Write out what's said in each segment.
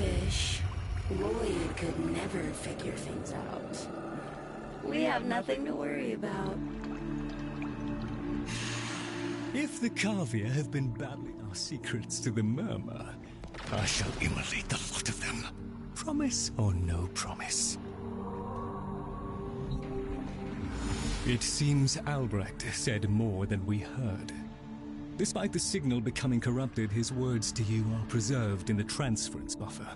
fish. Lloyd could never figure things out. We have nothing to worry about. If the Cavia have been babbling our secrets to the Murmur, I shall immolate the lot of them. Promise or no promise? It seems Albrecht said more than we heard. Despite the signal becoming corrupted, his words to you are preserved in the transference buffer.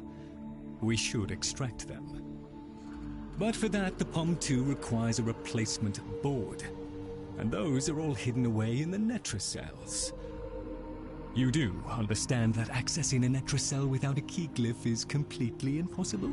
We should extract them. But for that, the POM-2 requires a replacement board. And those are all hidden away in the Netracels. You do understand that accessing a Netracell without a key glyph is completely impossible?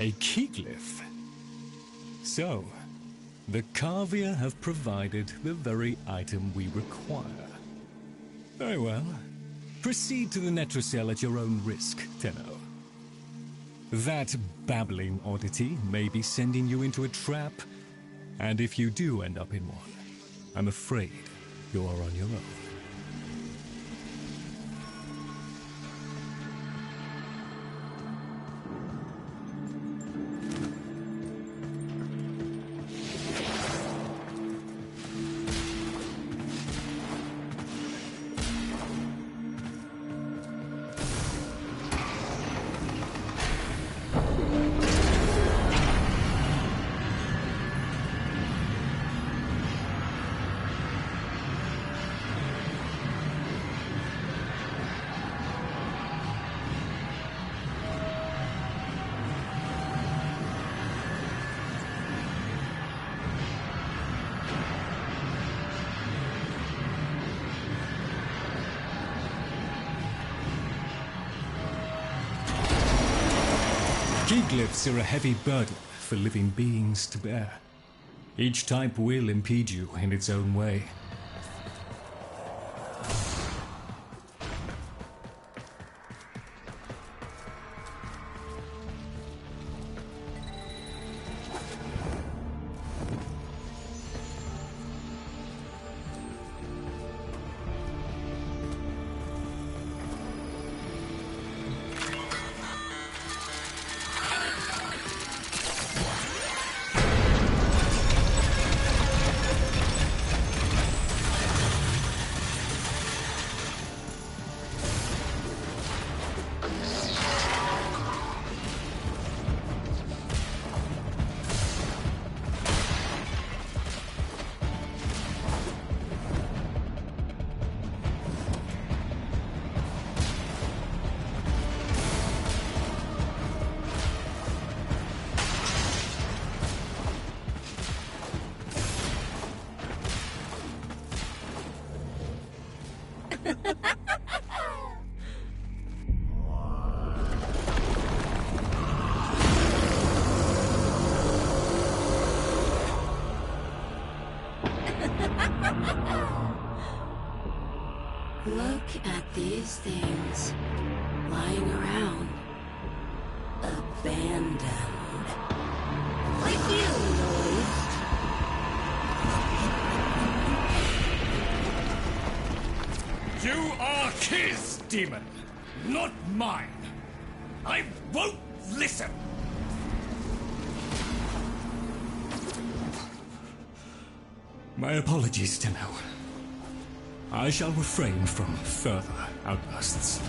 A key glyph? So, the Cavia have provided the very item we require. Very well. Proceed to the Netracell at your own risk, Tenno. That babbling oddity may be sending you into a trap, and if you do end up in one, I'm afraid you are on your own. Key glyphs are a heavy burden for living beings to bear. Each type will impede you in its own way. Look at these things lying around, abandoned. Like you, Lloyd. You are his demon, not mine. I won't listen. My apologies, Tenno. I shall refrain from further outbursts.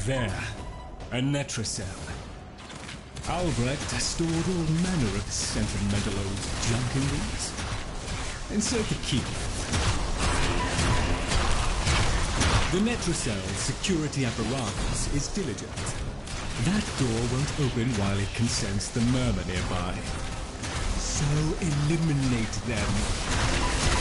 There, a Netracell. Albrecht stored all manner of sentimental old junk in these. Insert the key. The Netracell's security apparatus is diligent. That door won't open while it can sense the murmur nearby. So eliminate them.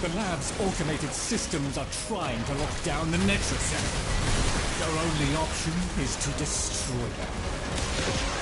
The lab's automated systems are trying to lock down the Netracell. Your only option is to destroy them.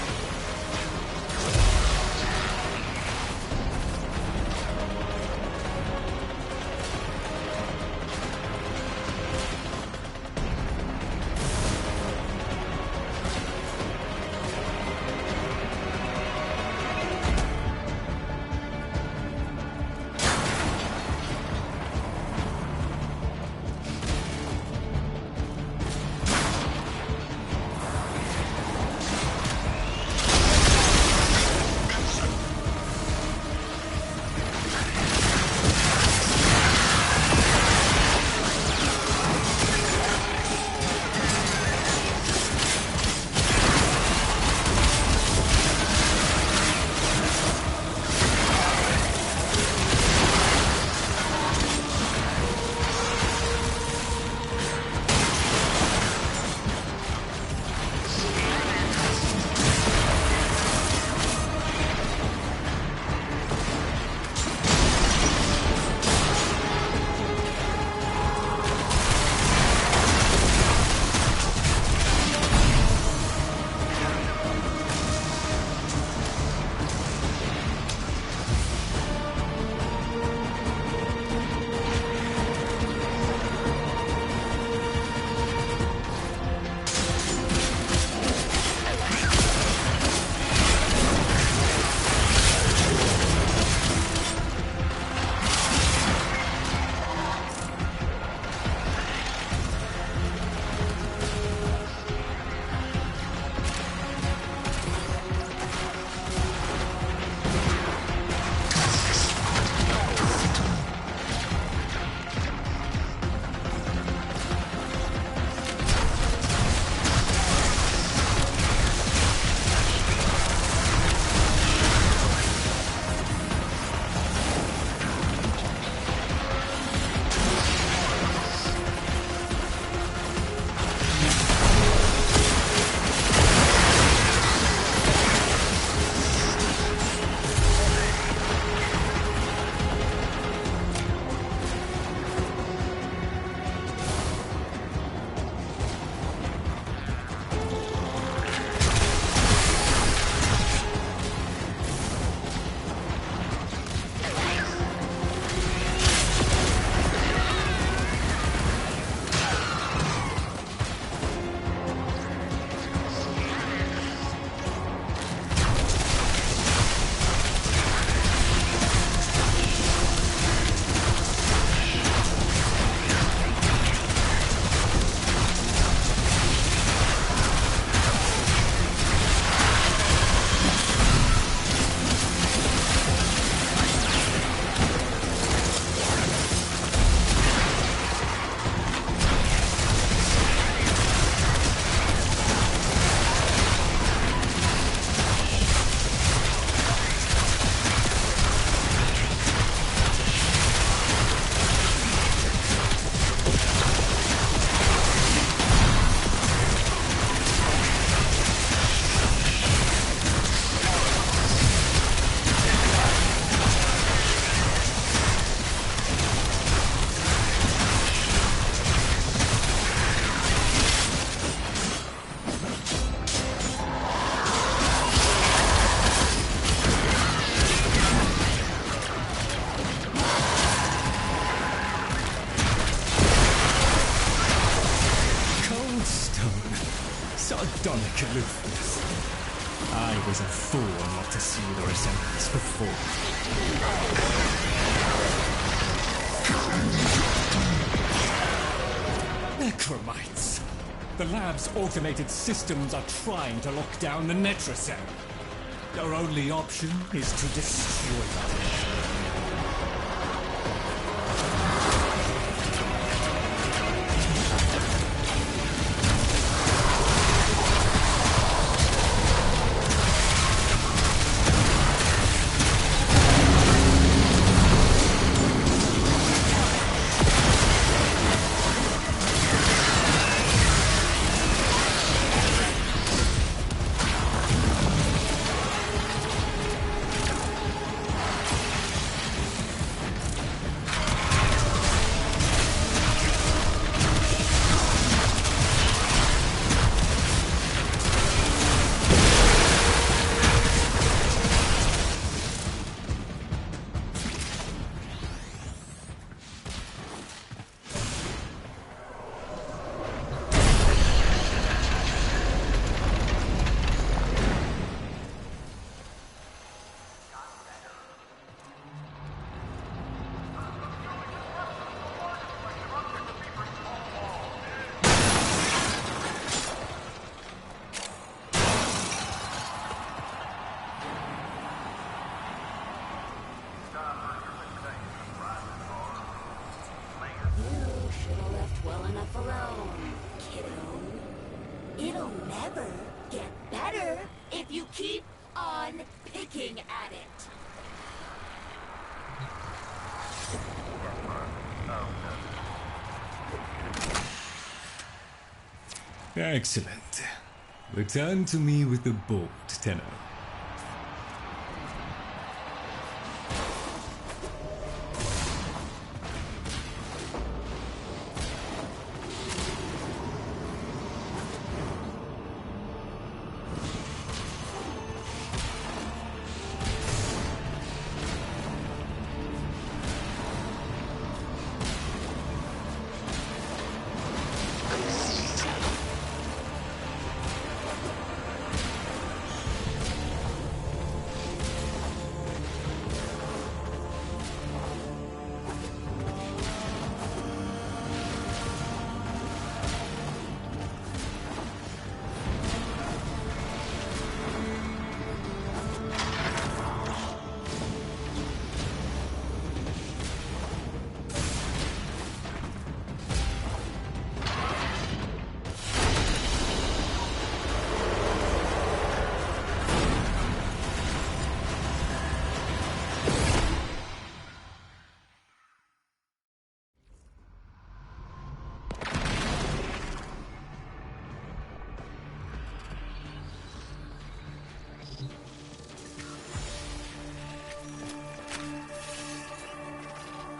stoic aloofness. I was a fool not to see the resemblance before. Necromites! The lab's automated systems are trying to lock down the Netracell. Our only option is to destroy them. Excellent. Return to me with the board, Tenno.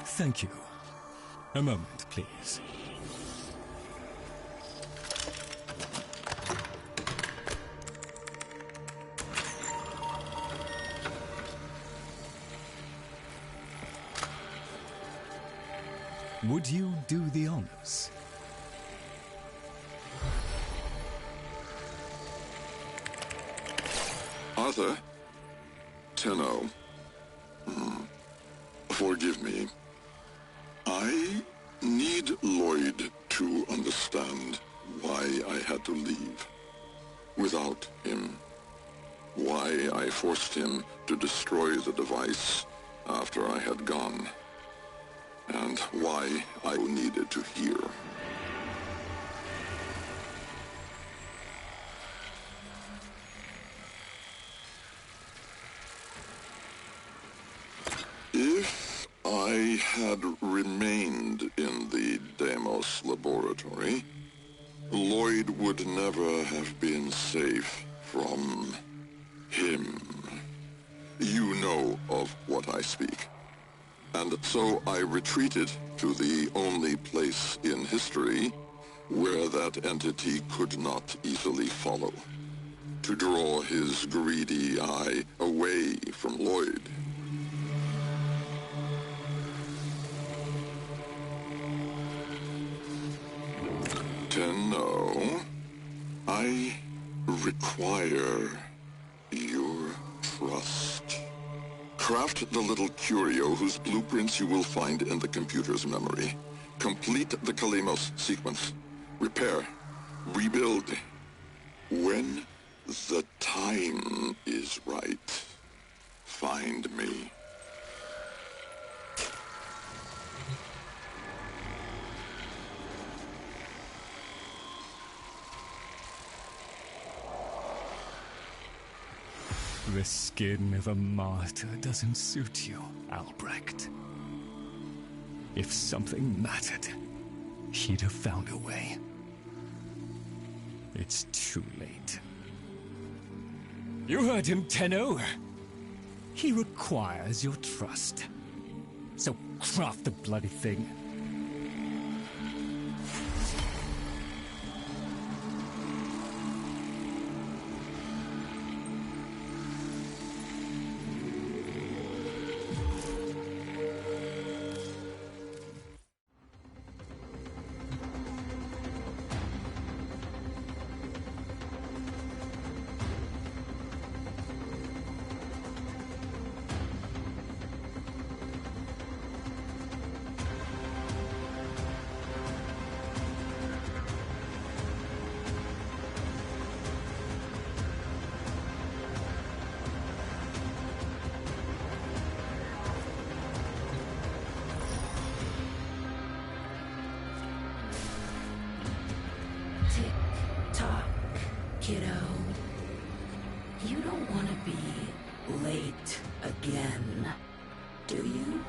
Thank you. A moment, please. Would you do the honors? Arthur? Tenno. Forgive me. I need Lloyd to understand why I had to leave. Without him. Why I forced him to destroy the device after I had gone. And why I needed to hear. If I had remained in the Deimos laboratory, Lloyd would never have been safe from him. You know of what I speak. And so I retreated to the only place in history where that entity could not easily follow, to draw his greedy eye away from Lloyd. Tenno, I require your trust. Craft the little curio whose blueprints you will find in the computer's memory. Complete the Kalemos sequence. Repair. Rebuild. When the time is right, find me. The skin of a martyr doesn't suit you, Albrecht. If something mattered, he'd have found a way. It's too late. You heard him, Tenno. He requires your trust. So craft the bloody thing. Tick-tock, kiddo. You don't want to be late again, do you?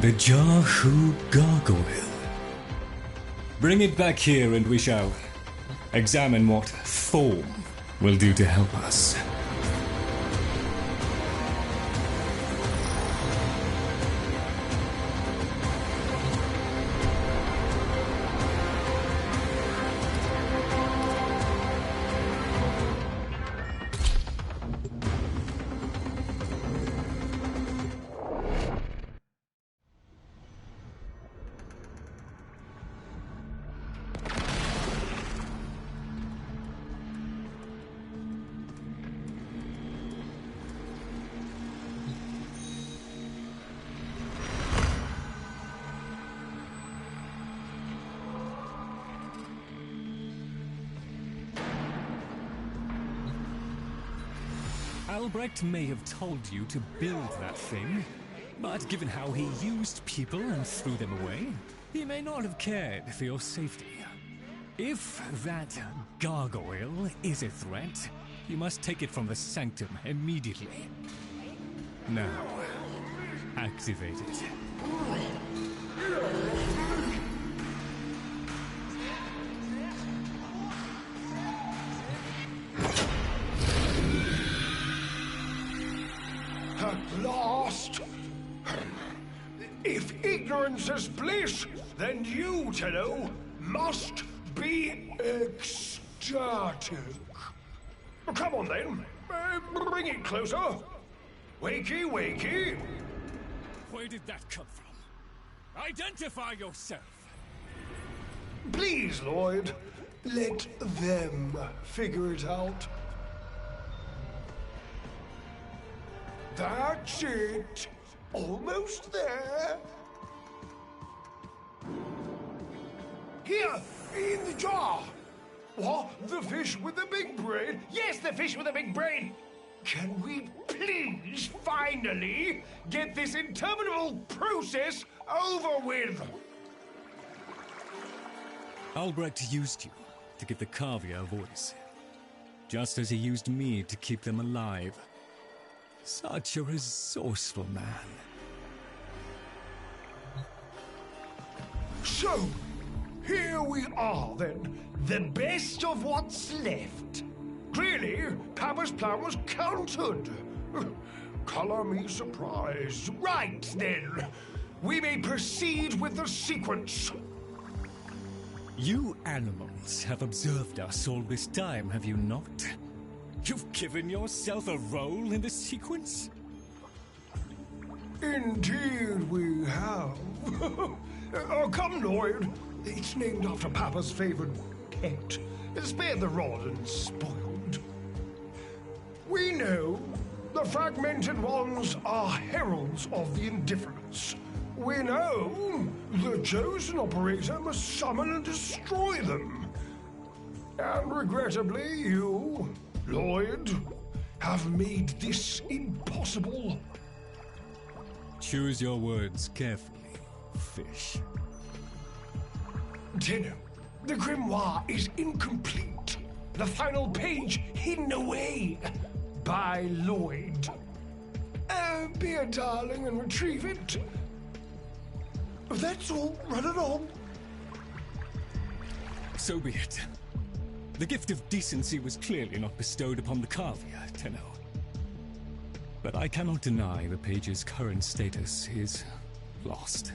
The Jahu Gargoyle. Bring it back here and we shall examine what form will do to help us. Albrecht may have told you to build that thing, but given how he used people and threw them away, he may not have cared for your safety. If that gargoyle is a threat, you must take it from the sanctum immediately. Now, activate it. At last! If ignorance is bliss, then you, Tenno, must be ecstatic. Come on then, bring it closer. Wakey, wakey. Where did that come from? Identify yourself! Please, Lloyd, let them figure it out. That's it. Almost there. Here, in the jar. What? The fish with the big brain? Yes, the fish with the big brain. Can we please finally get this interminable process over with? Albrecht used you to give the Cavia a voice, just as he used me to keep them alive. Such a resourceful man. So, here we are then. The best of what's left. Clearly, Papa's plan was countered. Color me surprised. Right then, we may proceed with the sequence. You animals have observed us all this time, have you not? You've given yourself a role in the sequence? Indeed we have. Come, Lloyd. It's named after Papa's favorite pet. Spare the rod and spoiled. We know the fragmented ones are heralds of the indifference. We know the chosen operator must summon and destroy them. And regrettably, you, Lloyd, have made this impossible. Choose your words carefully, fish. Tenno, the grimoire is incomplete. The final page hidden away by Lloyd. Be a darling and retrieve it. That's all. Run it on. So be it. The gift of decency was clearly not bestowed upon the Carvia, Tenno. But I cannot deny the page's current status is lost.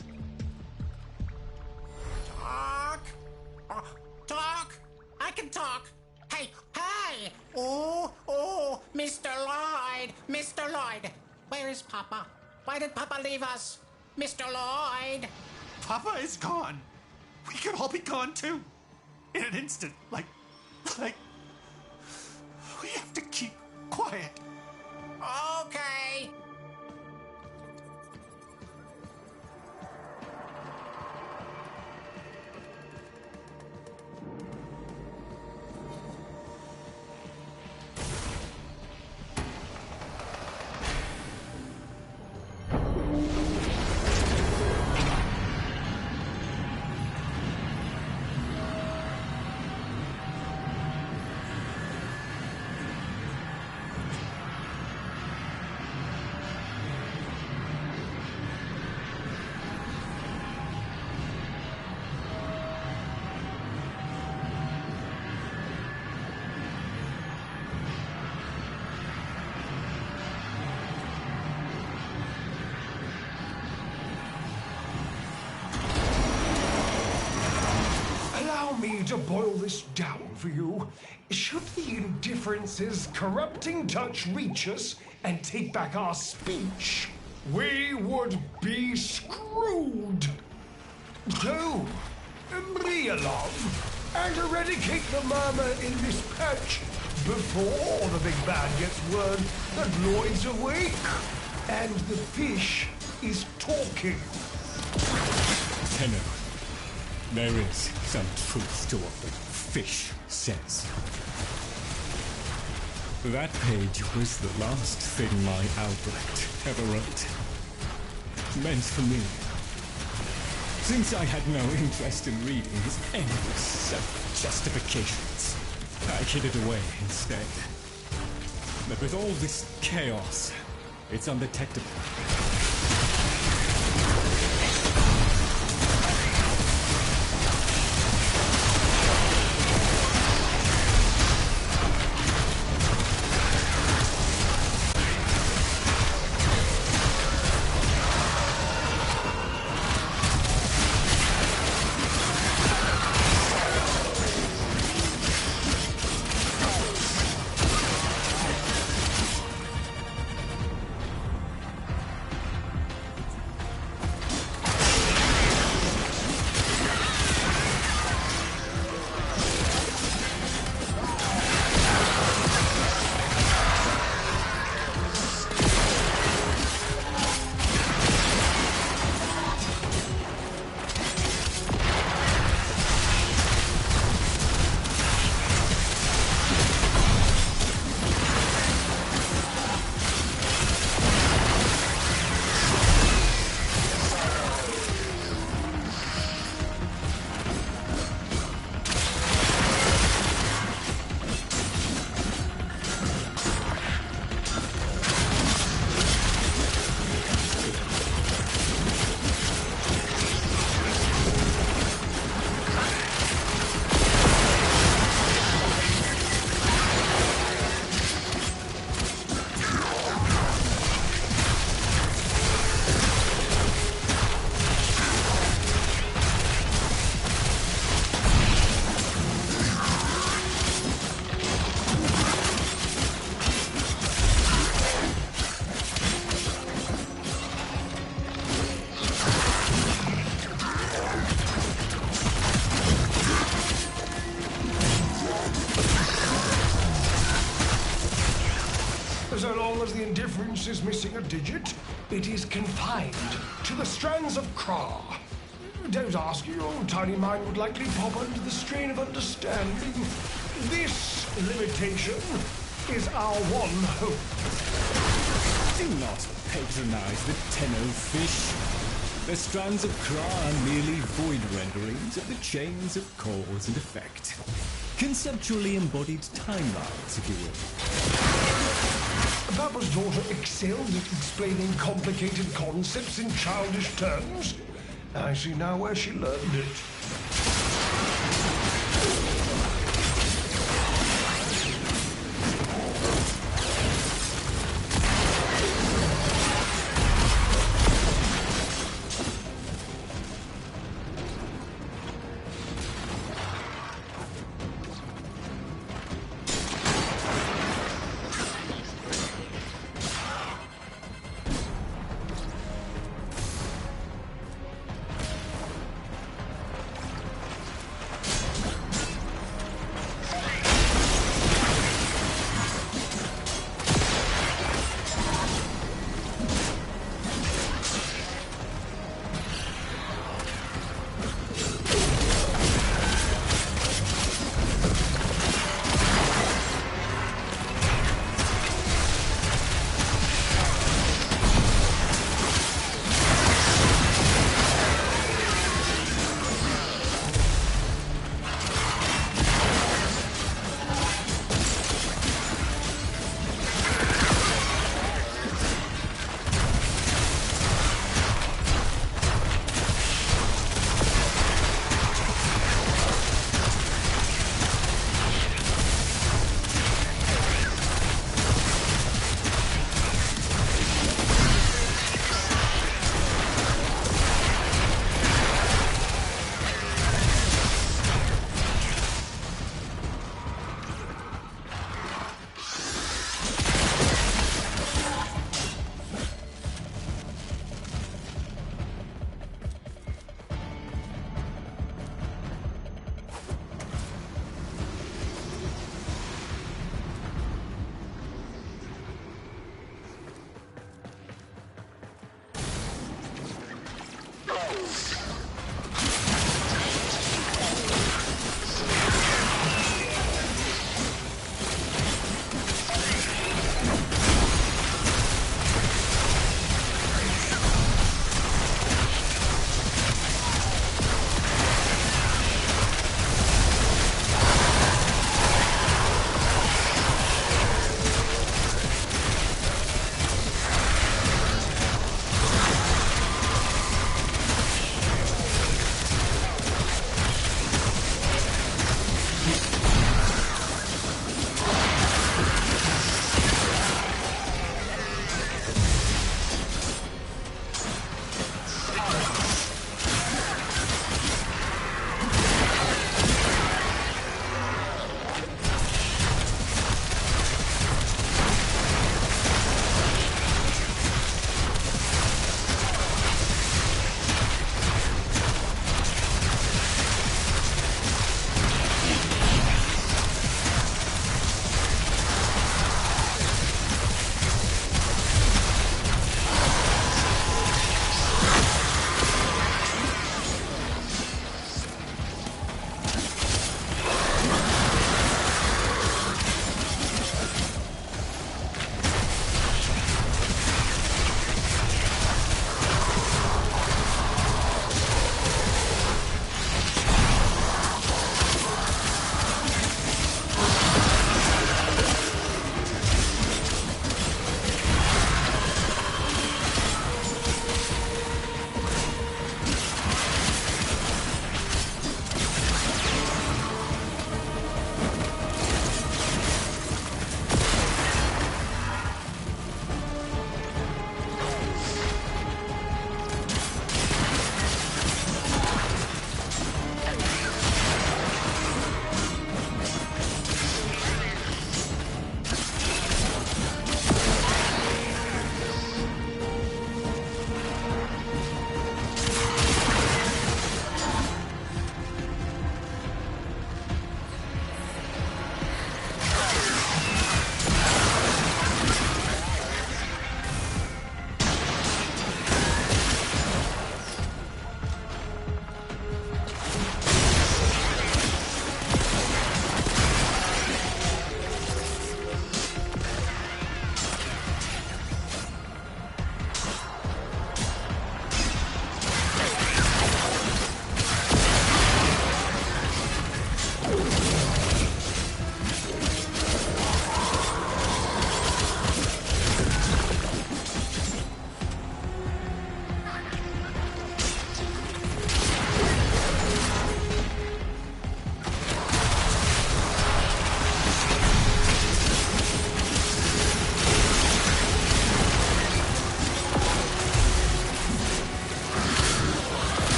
Talk! I can talk! Hey! Oh, Mr. Lloyd! Mr. Lloyd! Where is Papa? Why did Papa leave us? Mr. Lloyd! Papa is gone. We could all be gone too. In an instant. Like, we have to keep quiet. Okay. To boil this down for you, should the indifference's corrupting touch reach us and take back our speech, we would be screwed. Go, be a love, and eradicate the murmur in this patch before the big bad gets word that Lloyd's awake and the fish is talking. Tenno. There is some truth to what the fish says. That page was the last thing my Albrecht ever wrote. Meant for me. Since I had no interest in reading his endless self-justifications, I hid it away instead. But with all this chaos, it's undetectable. So long as the indifference is missing a digit, it is confined to the strands of Kra. Don't ask, your tiny mind would likely pop under the strain of understanding. This limitation is our one hope. Do not patronize the Tenno fish. The strands of Kra are merely void renderings of the chains of cause and effect. Conceptually embodied timelines, if you will. Papa's daughter excelled at explaining complicated concepts in childish terms. I see now where she learned it.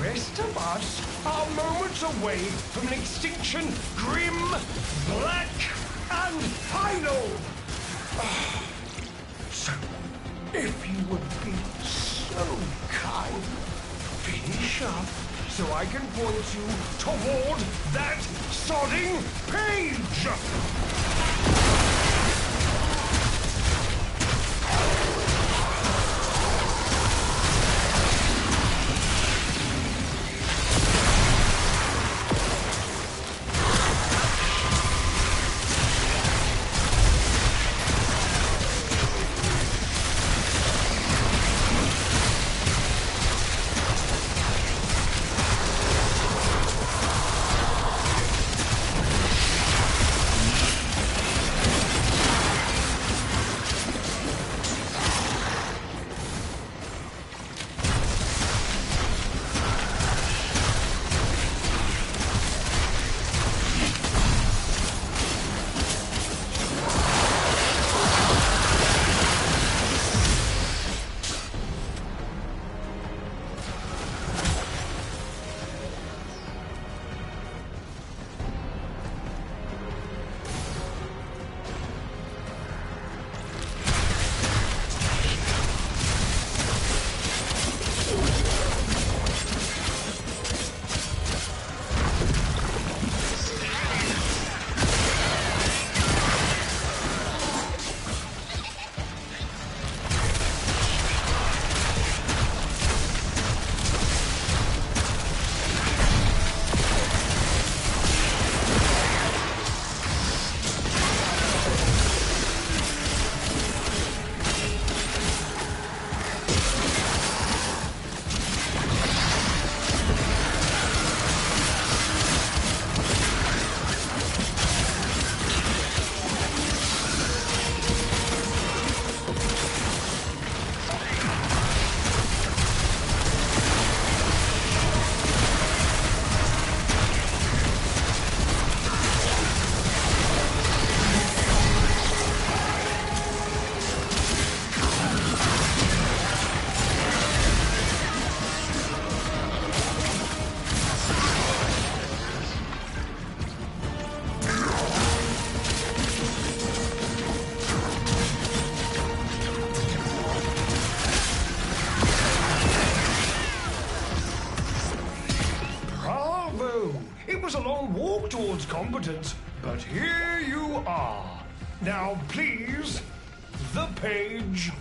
rest of us are moments away from an extinction grim, black, and final. So, if you would be so kind, finish up so I can point you toward that sodding page. It was a long walk towards competence, but here you are. Now, please, the page.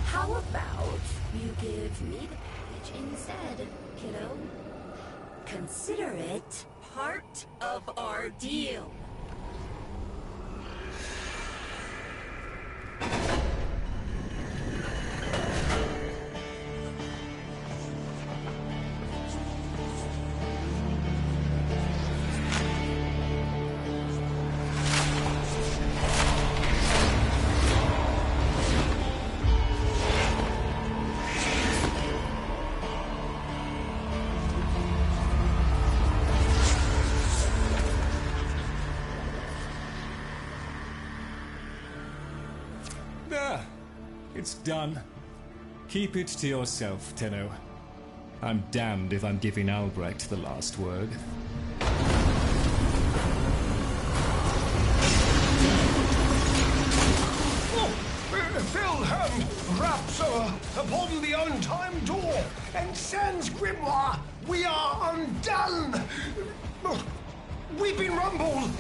How about you give me the page instead, kiddo? Consider it part of our deal. There. It's done. Keep it to yourself, Tenno. I'm damned if I'm giving Albrecht the last word. Filled hand raps upon the untimed door, and sans grimoire, we are undone. We've been rumbled.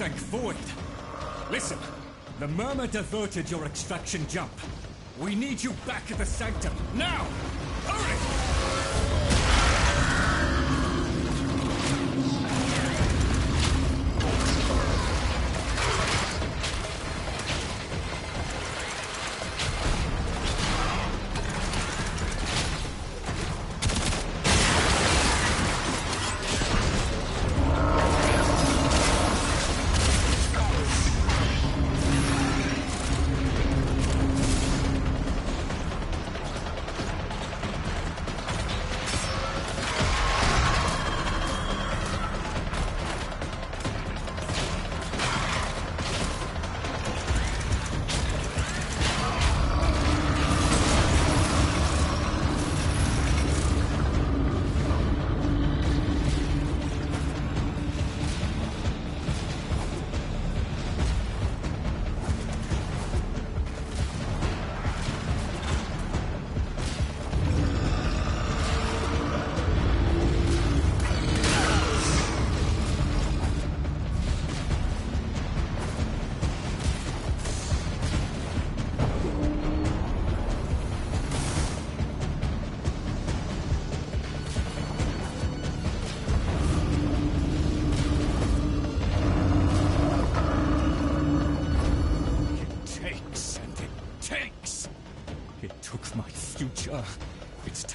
Thank Void. Listen, the Murmur diverted your extraction jump. We need you back at the Sanctum, now! Hurry!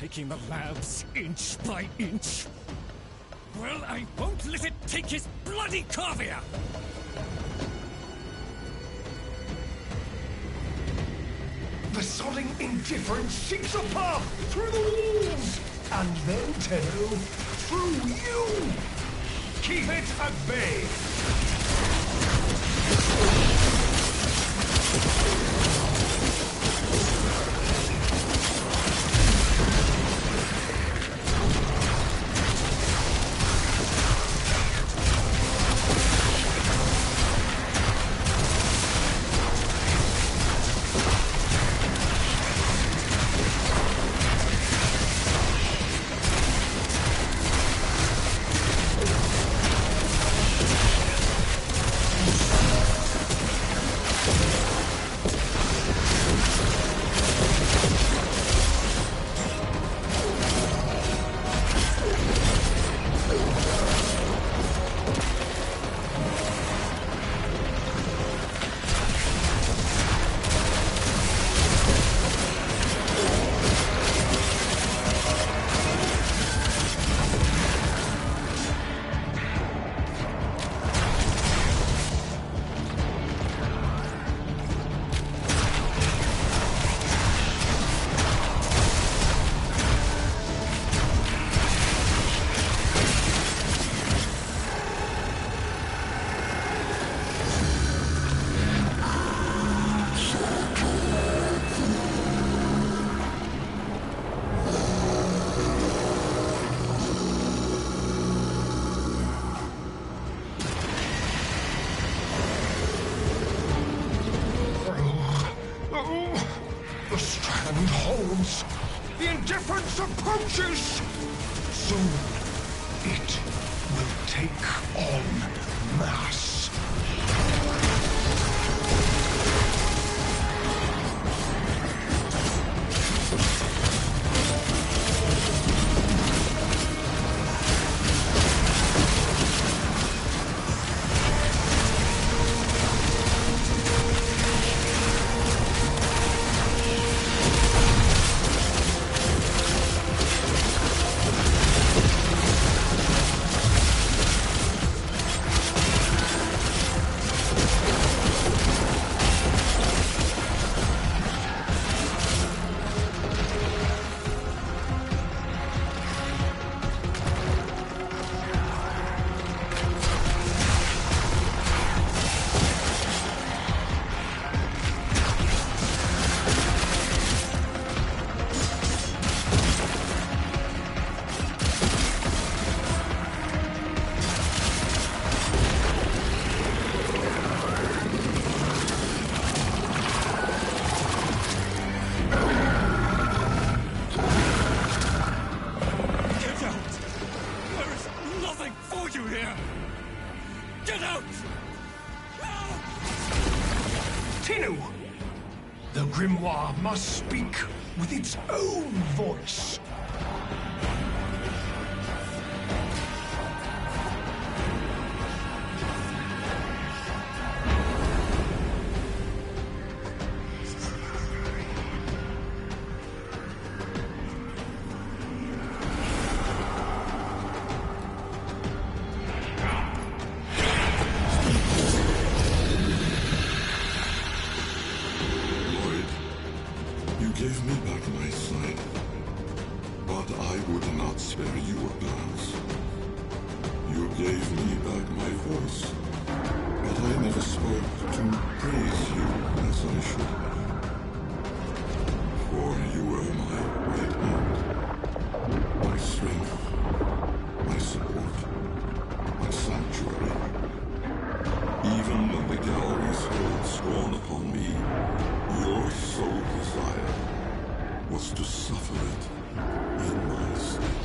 taking the labs inch by inch? Well, I won't let it take his bloody caviar! The sodding indifference seeks a path through the walls, and then, Tenno, through you! Keep it at bay! The strand holds. The indifference approaches. Soon, it will take on mass. Tinu! The grimoire must speak with its own voice. Gave me back my sight, but I would not spare you a glance. You gave me back my voice, but I never spoke to praise you as I should have. For you were my right hand, my strength, my support, my sanctuary. Even when the galleries hurled scorn upon me, your sole desire was to suffer it in my stead.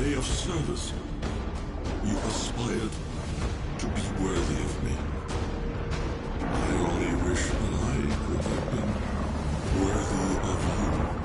day of service. You aspired to be worthy of me. I only wish that I could have been worthy of you, Lord.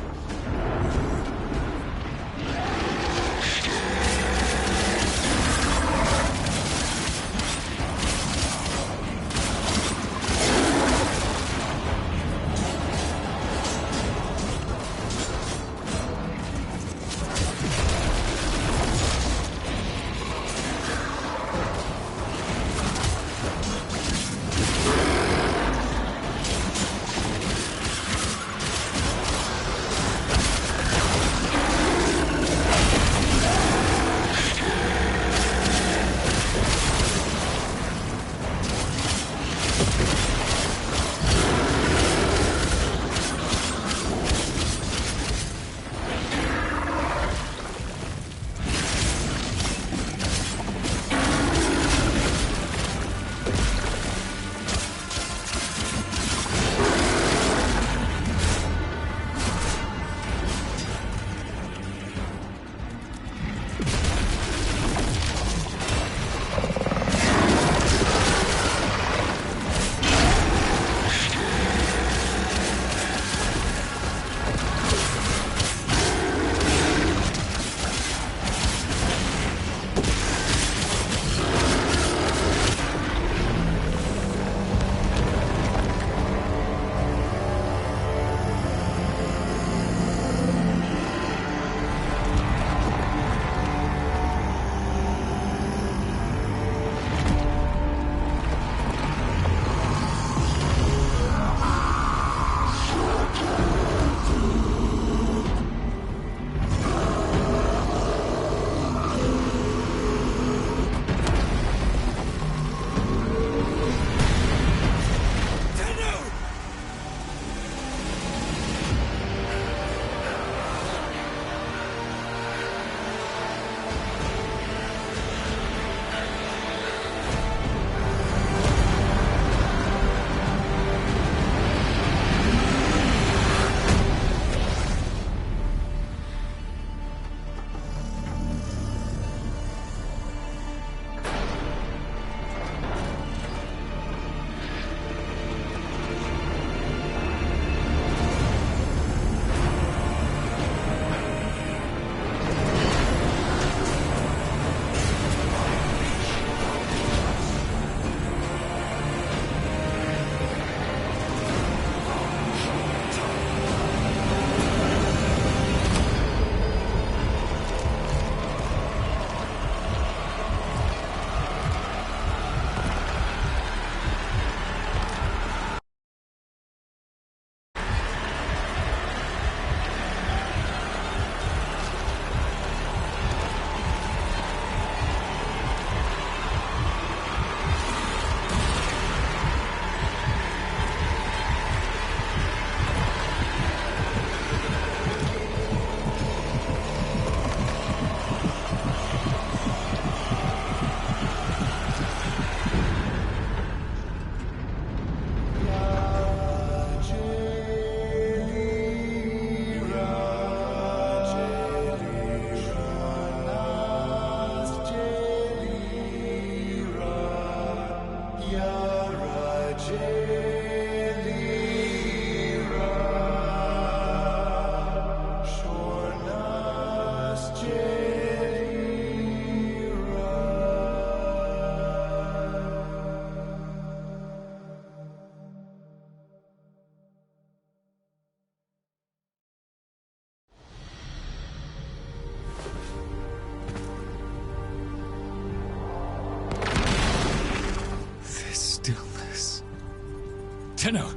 Tenno!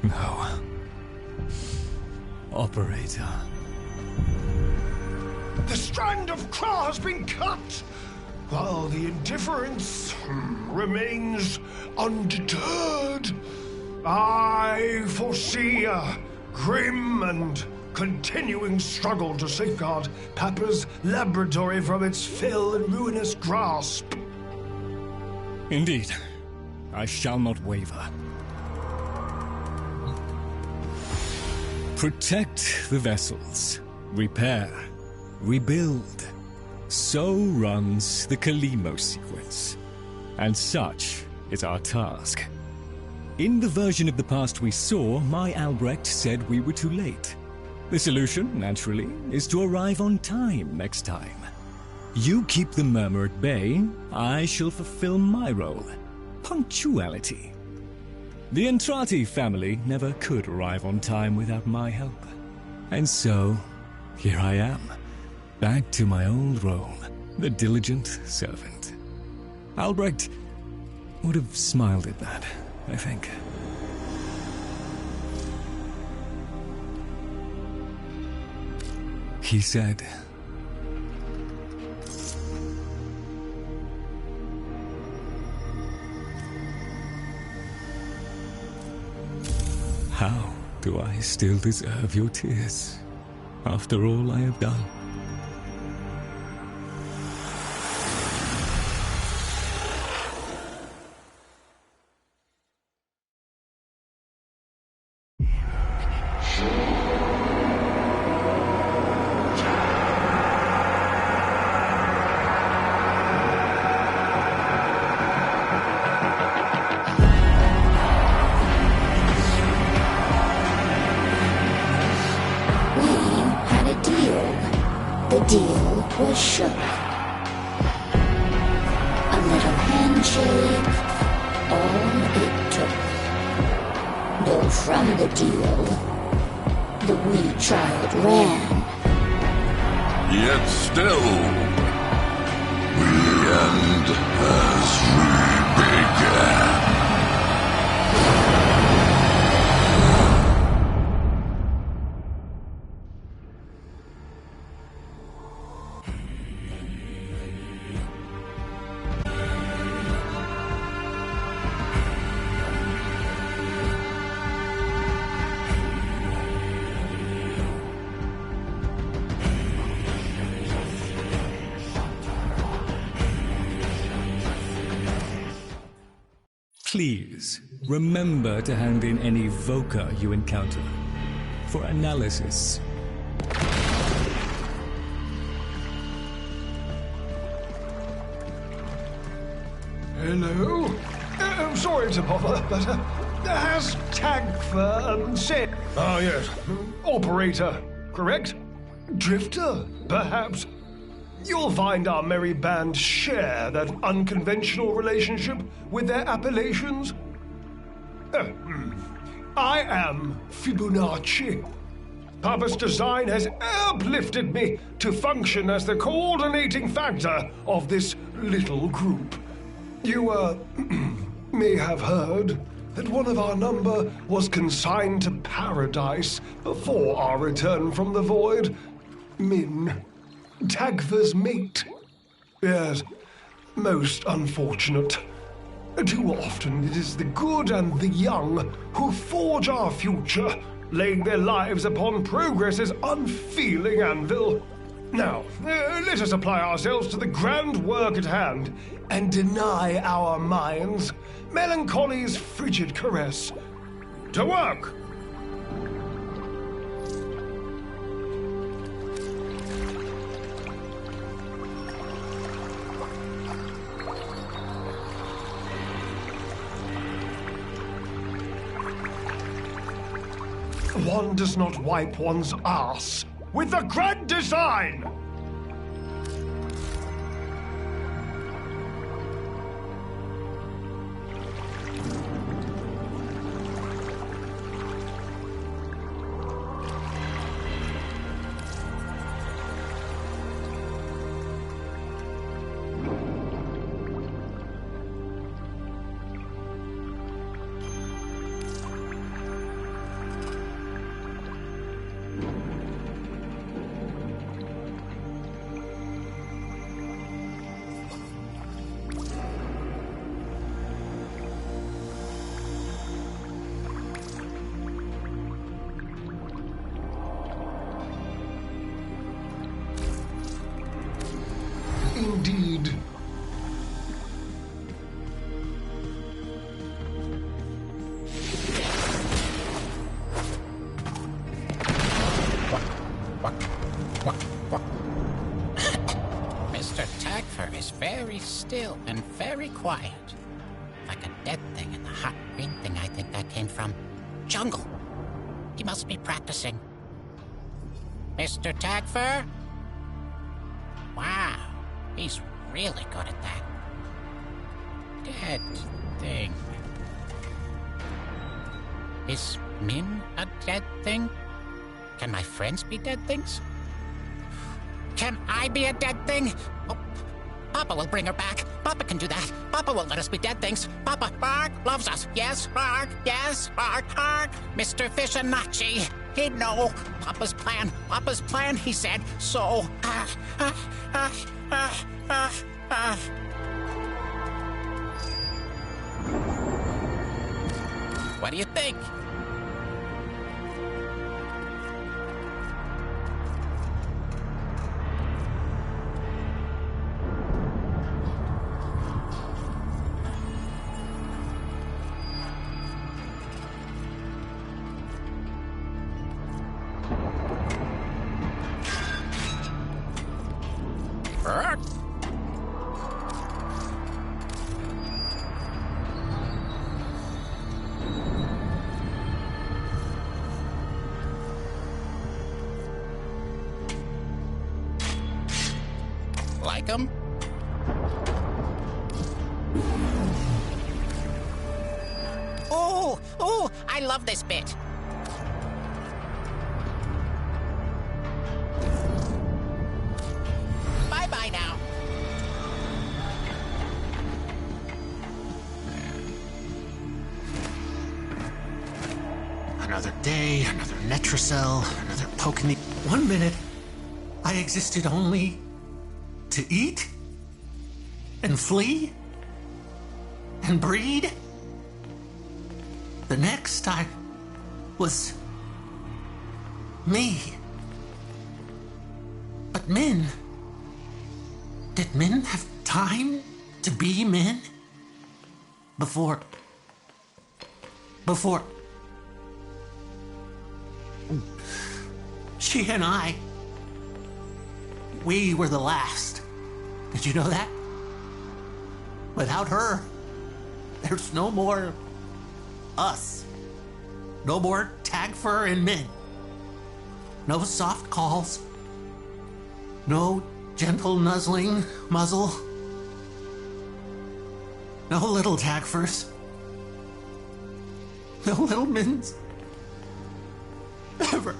No. Operator. The strand of claw has been cut, while the indifference remains undeterred. I foresee a grim and continuing struggle to safeguard Papa's laboratory from its fell and ruinous grasp. Indeed. I shall not waver. Protect the vessels. Repair. rebuild. So runs the Kalimo sequence. And such is our task. In the version of the past we saw, my Albrecht said we were too late. The solution, naturally, is to arrive on time next time. You keep the murmur at bay, I shall fulfill my role. Punctuality. The Entrati family never could arrive on time without my help. And so, here I am, back to my old role, the diligent servant. Albrecht would have smiled at that, I think. He said, "How do I still deserve your tears after all I have done?" The deal was shook. A little handshake, all it took. Though from the deal, the wee child ran. Yet still, the end has re-began. Please, remember to hand in any Voca you encounter for analysis. Hello? Sorry to bother, but has Tagfer said... Ah, yes. Operator, correct? Drifter, perhaps? You'll find our merry band share that unconventional relationship with their appellations. I am Fibonacci. Papa's design has uplifted me to function as the coordinating factor of this little group. You, may have heard that one of our number was consigned to paradise before our return from the void. Min, Tagfer's mate. Yes, most unfortunate. Too often it is the good and the young who forge our future, laying their lives upon progress's unfeeling anvil. Now, let us apply ourselves to the grand work at hand and deny our minds melancholy's frigid caress. To work! One does not wipe one's ass with the grand design! Tagfur is very still and very quiet. Like a dead thing in the hot green thing I think that came from. Jungle. He must be practicing. Mr. Tagfur? Wow, he's really good at that. Dead thing. Is Min a dead thing? Can my friends be dead things? Can I be a dead thing? Oh, Papa will bring her back. Papa can do that. Papa won't let us be dead things. Papa, Arg, loves us. Yes, Arg, yes, Arg, Arg. Mr. Fishanachi, he'd know. Papa's plan, he said. So, What do you think? Like him? Oh, I love this bit. Bye-bye now. Another day, another Netracell, another Pokemon. 1 minute, I existed only to eat and flee and breed. The next I was me. But Min, did Min have time to be Min? Before she and I, we were the last. Did you know that? Without her, there's no more us. No more Tagfur and Min. No soft calls. No gentle nuzzling muzzle. No little Tagfurs. No little Mins. Ever.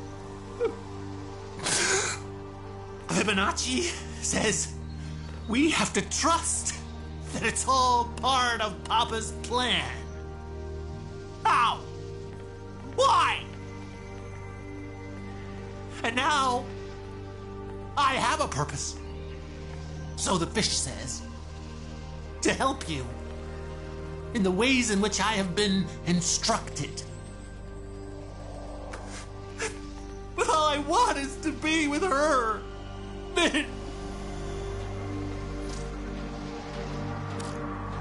Fibonacci says we have to trust that it's all part of Papa's plan. How? Why? And now I have a purpose. So the fish says. To help you in the ways in which I have been instructed. But all I want is to be with her. Min.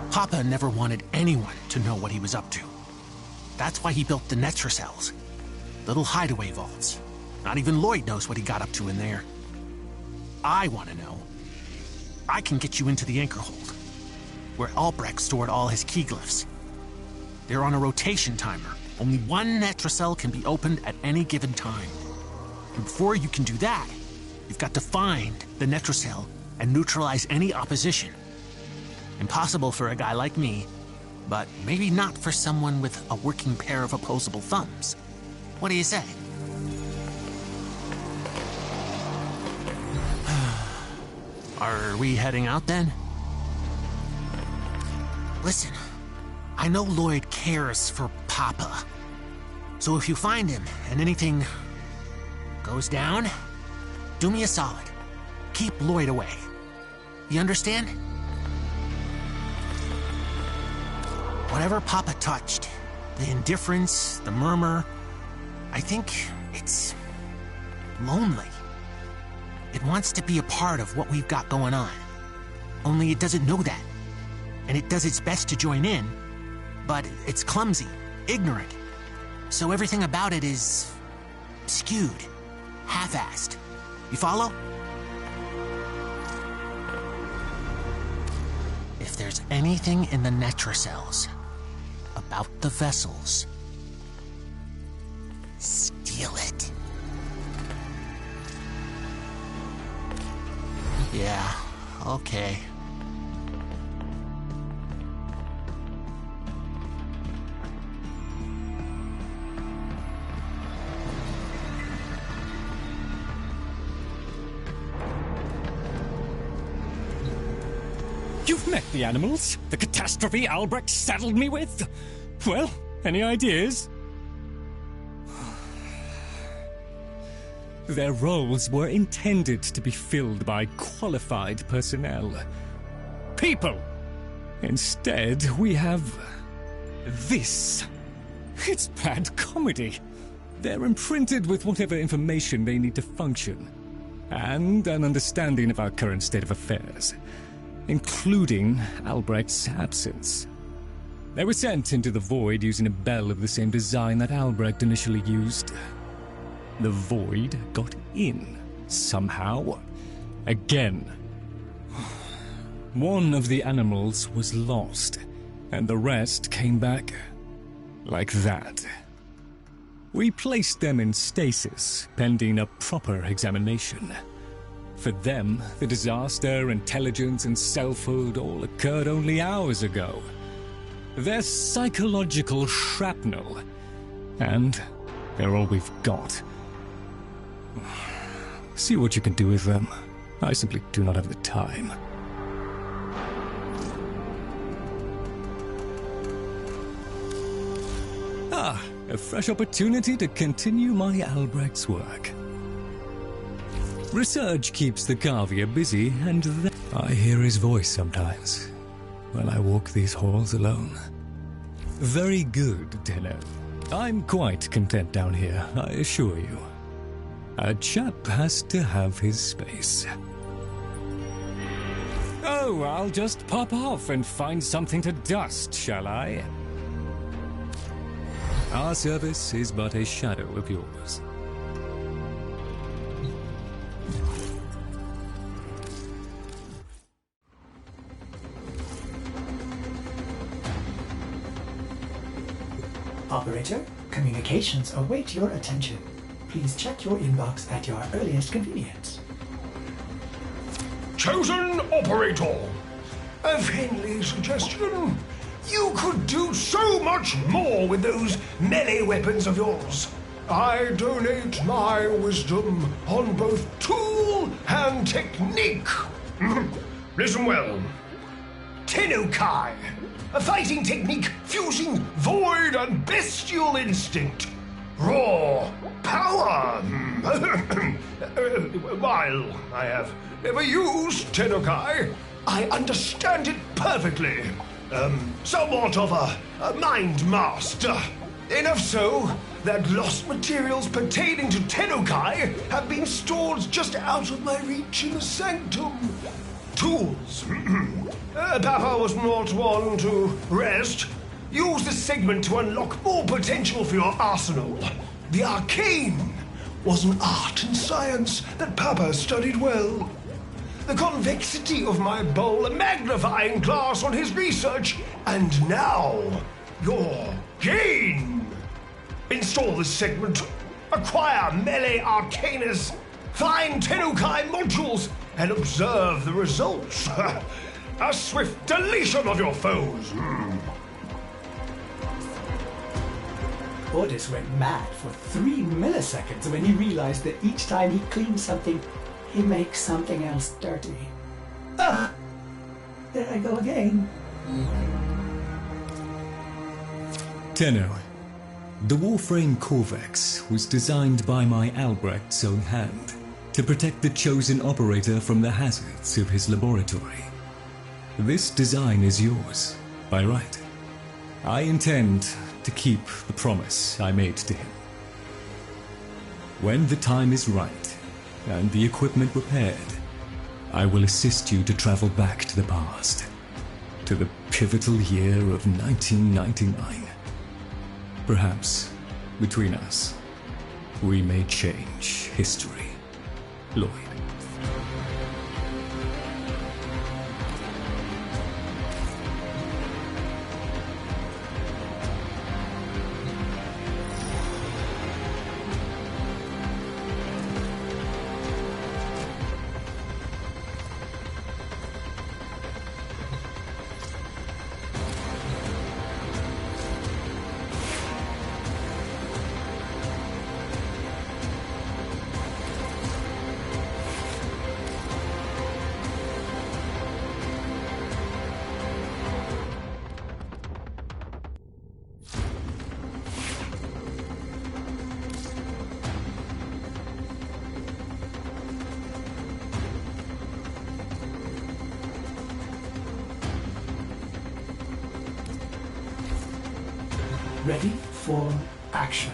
Papa never wanted anyone to know what he was up to. That's why he built the Netracells. Little hideaway vaults. Not even Lloyd knows what he got up to in there. I want to know. I can get you into the anchor hold, where Albrecht stored all his key glyphs. They're on a rotation timer. Only one Netracell can be opened at any given time. And before you can do that, you've got to find the Netracell and neutralize any opposition. Impossible for a guy like me, but maybe not for someone with a working pair of opposable thumbs. What do you say? Are we heading out then? Listen, I know Lloyd cares for Papa. So if you find him and anything goes down, do me a solid. Keep Lloyd away. You understand? Whatever Papa touched, the indifference, the murmur, I think it's lonely. It wants to be a part of what we've got going on. Only it doesn't know that. And it does its best to join in, but it's clumsy, ignorant. So everything about it is skewed, half-assed. You follow? if there's anything in the Netra cells about the vessels, steal it. Yeah, okay. You've met the animals? The catastrophe Albrecht saddled me with? Well, any ideas? Their roles were intended to be filled by qualified personnel. People! Instead, we have this. It's bad comedy. They're imprinted with whatever information they need to function, and an understanding of our current state of affairs, including Albrecht's absence. They were sent into the Void using a bell of the same design that Albrecht initially used. The Void got in, somehow. Again. One of the animals was lost, and the rest came back like that. We placed them in stasis, pending a proper examination. For them, the disaster, intelligence, and selfhood all occurred only hours ago. They're psychological shrapnel, and they're all we've got. See what you can do with them. I simply do not have the time. Ah, a fresh opportunity to continue my Albrecht's work. Research keeps the Cavia busy, and I hear his voice sometimes when I walk these halls alone. Very good, Tenno. I'm quite content down here, I assure you. A chap has to have his space. Oh, I'll just pop off and find something to dust, shall I? Our service is but a shadow of yours. Operator, communications await your attention. Please check your inbox at your earliest convenience. Chosen operator, a friendly suggestion. You could do so much more with those melee weapons of yours. I donate my wisdom on both tool and technique. Listen well. Tenno-kai, a fighting technique fusing void and bestial instinct. Raw power. While I have never used Tenno-kai, I understand it perfectly. Somewhat of a mind master. Enough so that lost materials pertaining to Tenno-kai have been stored just out of my reach in the sanctum. Tools. Papa was not one to rest. Use this segment to unlock more potential for your arsenal. The arcane was an art and science that Papa studied well. The convexity of my bowl a magnifying glass on his research, and now your gain. Install this segment, acquire melee arcanas, find Tenno-kai modules, and observe the results. A swift deletion of your foes. Ordis went mad for 3 milliseconds when he realized that each time he cleans something, he makes something else dirty. Ah! There I go again. Tenno, the Warframe Corvex was designed by my Albrecht's own hand to protect the chosen operator from the hazards of his laboratory. This design is yours, by right. I intend to keep the promise I made to him. When the time is right, and the equipment repaired, I will assist you to travel back to the past, to the pivotal year of 1999. Perhaps, between us, we may change history. Lloyd. ready for action.